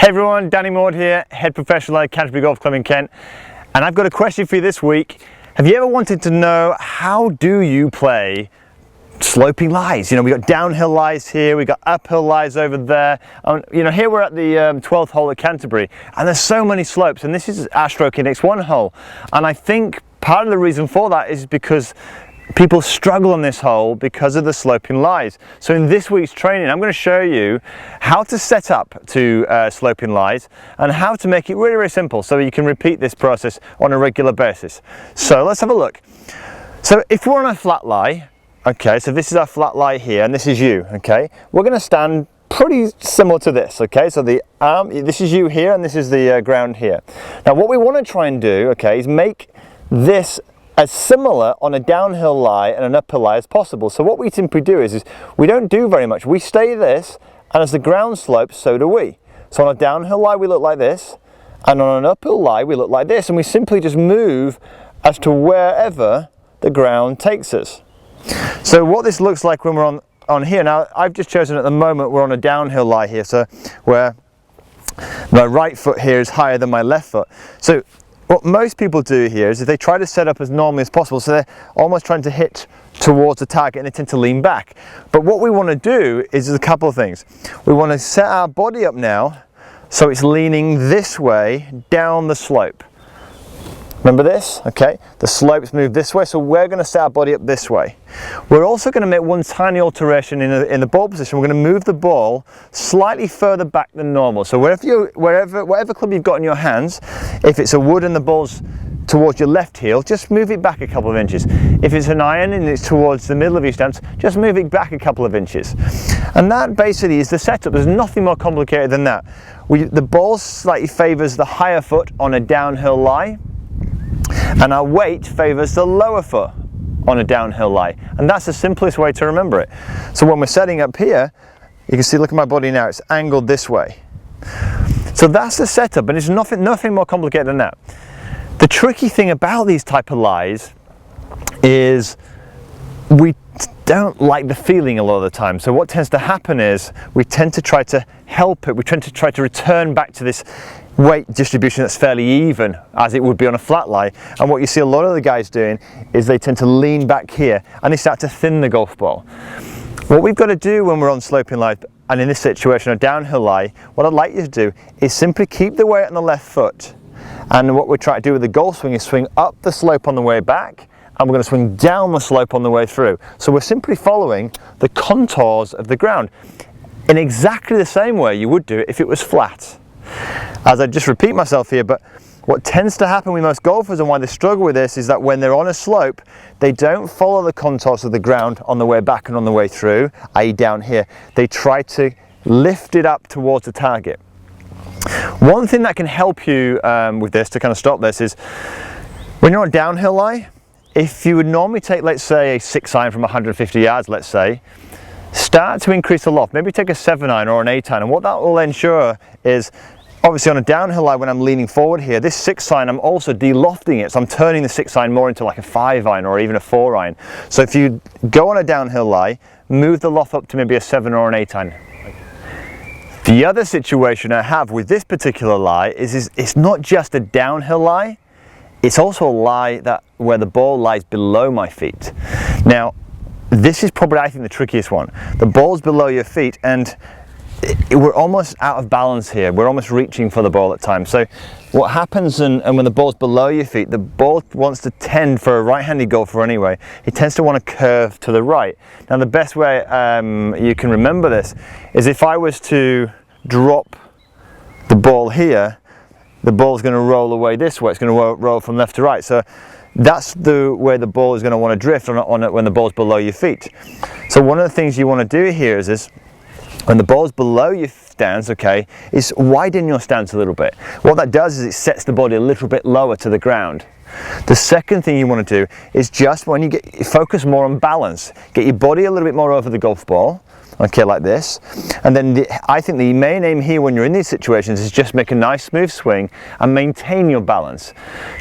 Hey everyone, Danny Maude here, head professional at Canterbury Golf Club in Kent, and I've got a question for you this week. Have you ever wanted to know how do you play sloping lies? You know, we got downhill lies here, we got uphill lies over there. You know, here we're at the 12th hole at Canterbury, and there's so many slopes, and this is our stroke index 1 hole, and I think part of the reason for that is because people struggle on this hole because of the sloping lies. So in this week's training, I'm going to show you how to set up to sloping lies and how to make it really, really simple so you can repeat this process on a regular basis. So let's have a look. So if we're on a flat lie, okay, so this is our flat lie here and this is you, okay, we're going to stand pretty similar to this, okay, so the arm, this is you here and this is the ground here. Now what we want to try and do, okay, is make this as similar on a downhill lie and an uphill lie as possible. So what we simply do is we don't do very much. We stay this, and as the ground slopes, so do we. So on a downhill lie we look like this, and on an uphill lie we look like this, and we simply just move as to wherever the ground takes us. So what this looks like when we're on here, now I've just chosen at the moment we're on a downhill lie here, so where my right foot here is higher than my left foot. So what most people do here is they try to set up as normally as possible, so they're almost trying to hit towards the target and they tend to lean back. But what we want to do is a couple of things. We want to set our body up now so it's leaning this way down the slope. Remember this? Okay, the slopes move this way, so we're going to set our body up this way. We're also going to make one tiny alteration in the ball position. We're going to move the ball slightly further back than normal. So whatever club you've got in your hands, if it's a wood and the ball's towards your left heel, just move it back a couple of inches. If it's an iron and it's towards the middle of your stance, just move it back a couple of inches. And that basically is the setup. There's nothing more complicated than that. The ball slightly favours the higher foot on a downhill lie, and our weight favours the lower foot on a downhill lie, and that's the simplest way to remember it. So when we're setting up here, you can see, look at my body now, it's angled this way. So that's the setup, and it's nothing more complicated than that. The tricky thing about these type of lies is we don't like the feeling a lot of the time. So what tends to happen is we tend to try to help it, we tend to try to return back to this weight distribution that's fairly even as it would be on a flat lie, and what you see a lot of the guys doing is they tend to lean back here and they start to thin the golf ball. What we've got to do when we're on sloping lie, and in this situation a downhill lie, what I'd like you to do is simply keep the weight on the left foot, and what we're trying to do with the golf swing is swing up the slope on the way back, and we're going to swing down the slope on the way through. So we're simply following the contours of the ground in exactly the same way you would do it if it was flat. As I just repeat myself here, but what tends to happen with most golfers and why they struggle with this is that when they're on a slope, they don't follow the contours of the ground on the way back and on the way through, i.e. down here. They try to lift it up towards the target. One thing that can help you with this, to kind of stop this, is when you're on a downhill lie, if you would normally take, let's say, a 6-iron from 150 yards, let's say, start to increase the loft. Maybe take a 7-iron or an 8-iron, and what that will ensure is, obviously on a downhill lie when I'm leaning forward here, this 6-iron I'm also de-lofting it, so I'm turning the 6-iron more into like a 5-iron or even a 4-iron. So if you go on a downhill lie, move the loft up to maybe a 7 or an 8-iron. The other situation I have with this particular lie is it's not just a downhill lie, it's also a lie where the ball lies below my feet. Now, this is probably, I think, the trickiest one. The ball's below your feet and we're almost out of balance here. We're almost reaching for the ball at times. So what happens and when the ball's below your feet, the ball wants to tend, for a right-handed golfer anyway, it tends to want to curve to the right. Now the best way you can remember this is if I was to drop the ball here, the ball's going to roll away this way. It's going to roll from left to right. So that's the way the ball is going to want to drift on it when the ball's below your feet. So one of the things you want to do here is this: when the ball's below your stance, okay, is widen your stance a little bit. What that does is it sets the body a little bit lower to the ground. The second thing you want to do is just when you focus more on balance, get your body a little bit more over the golf ball, okay, like this. And then I think the main aim here when you're in these situations is just make a nice smooth swing and maintain your balance.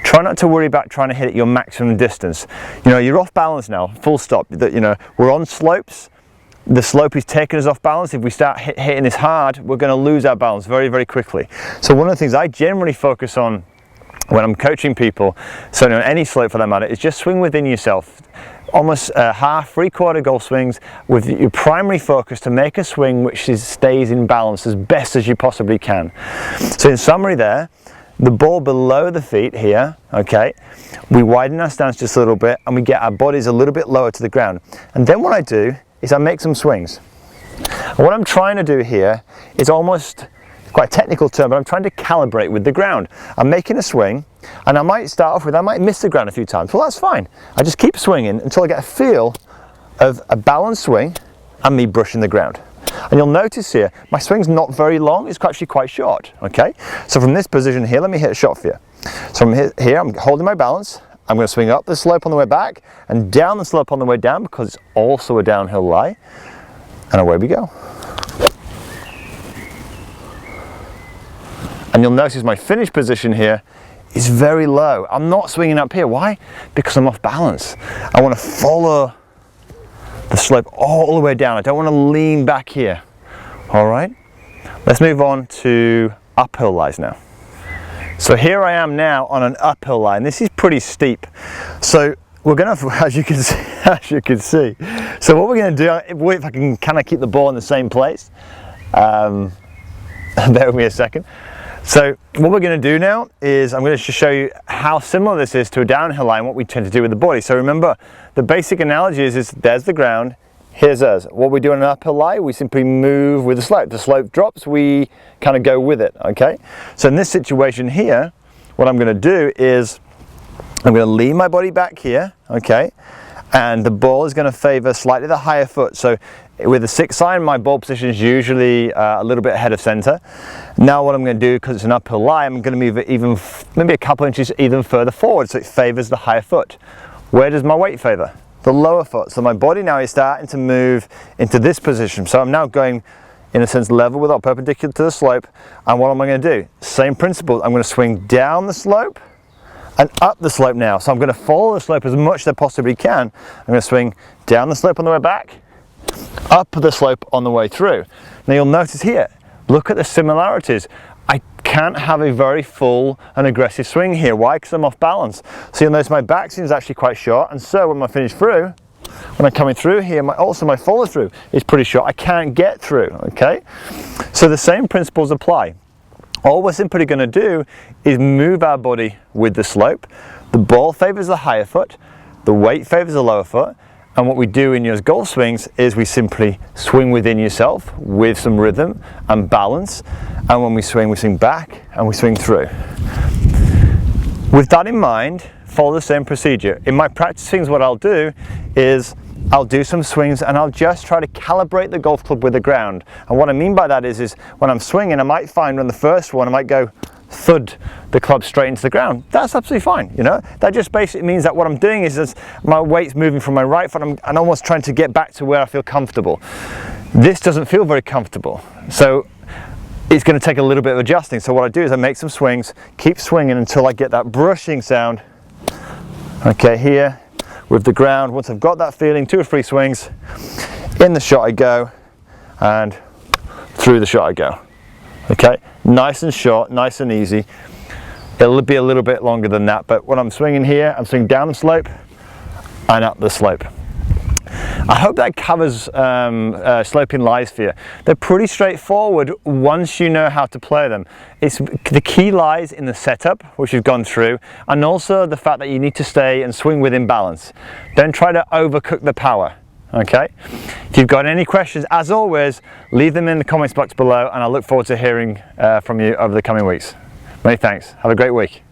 Try not to worry about trying to hit at your maximum distance. You know, you're off balance now, full stop. You know, we're on slopes. the slope is taking us off balance. If we start hitting this hard, we're going to lose our balance very, very quickly. So one of the things I generally focus on when I'm coaching people, so on any slope for that matter, is just swing within yourself. Almost half, three-quarter golf swings with your primary focus to make a swing which stays in balance as best as you possibly can. So in summary there, the ball below the feet here, okay, we widen our stance just a little bit and we get our bodies a little bit lower to the ground. And then what I do is I make some swings. And what I'm trying to do here is almost quite a technical term, but I'm trying to calibrate with the ground. I'm making a swing, and I might start off with, I might miss the ground a few times. Well, that's fine. I just keep swinging until I get a feel of a balanced swing and me brushing the ground. And you'll notice here, my swing's not very long, it's actually quite short, okay? So from this position here, let me hit a shot for you. So from here, I'm holding my balance. I'm going to swing up the slope on the way back and down the slope on the way down because it's also a downhill lie. And away we go. And you'll notice my finish position here is very low. I'm not swinging up here. Why? Because I'm off balance. I want to follow the slope all the way down. I don't want to lean back here. All right? Let's move on to uphill lies now. So here I am now on an uphill lie, and this is pretty steep. So we're going to, as you can see, so what we're going to do, if I can kind of keep the ball in the same place, bear with me a second. So what we're going to do now is I'm going to show you how similar this is to a downhill lie and what we tend to do with the body. So remember, the basic analogy is there's the ground, here's us. What we do on an uphill lie, we simply move with the slope. The slope drops, we kind of go with it, okay? So in this situation here, what I'm going to do is I'm going to lean my body back here, okay? And the ball is going to favor slightly the higher foot. So with the 6 iron, my ball position is usually a little bit ahead of center. Now what I'm going to do, because it's an uphill lie, I'm going to move it even maybe a couple inches even further forward, so it favors the higher foot. Where does my weight favor? The lower foot. So my body now is starting to move into this position. So I'm now going, in a sense, level with or perpendicular to the slope. And what am I going to do? Same principle. I'm going to swing down the slope and up the slope now. So I'm going to follow the slope as much as I possibly can. I'm going to swing down the slope on the way back, up the slope on the way through. Now you'll notice here, look at the similarities. I can't have a very full and aggressive swing here. Why? Because I'm off balance. So you'll notice my backswing is actually quite short, and so when I finish through, when I'm coming through here, also my follow through is pretty short. I can't get through, okay? So the same principles apply. All we're simply going to do is move our body with the slope. The ball favors the higher foot, the weight favors the lower foot, and what we do in your golf swings is we simply swing within yourself with some rhythm and balance, and when we swing back and we swing through. With that in mind, follow the same procedure. In my practice swings, what I'll do is I'll do some swings and I'll just try to calibrate the golf club with the ground. And what I mean by that is when I'm swinging, I might find on the first one, I might go thud the club straight into the ground. That's absolutely fine, you know. That just basically means that what I'm doing is as my weight's moving from my right foot, I'm almost trying to get back to where I feel comfortable. This doesn't feel very comfortable, so it's going to take a little bit of adjusting. So what I do is I make some swings, keep swinging until I get that brushing sound. Okay, here with the ground. Once I've got that feeling, 2 or 3 swings, in the shot I go, and through the shot I go. Okay, nice and short, nice and easy. It'll be a little bit longer than that, but when I'm swinging here, I'm swinging down the slope and up the slope. I hope that covers sloping lies for you. They're pretty straightforward once you know how to play them. It's the key lies in the setup, which we've gone through, and also the fact that you need to stay and swing within balance. Don't try to overcook the power. Okay? If you've got any questions, as always, leave them in the comments box below, and I look forward to hearing from you over the coming weeks. Many thanks. Have a great week.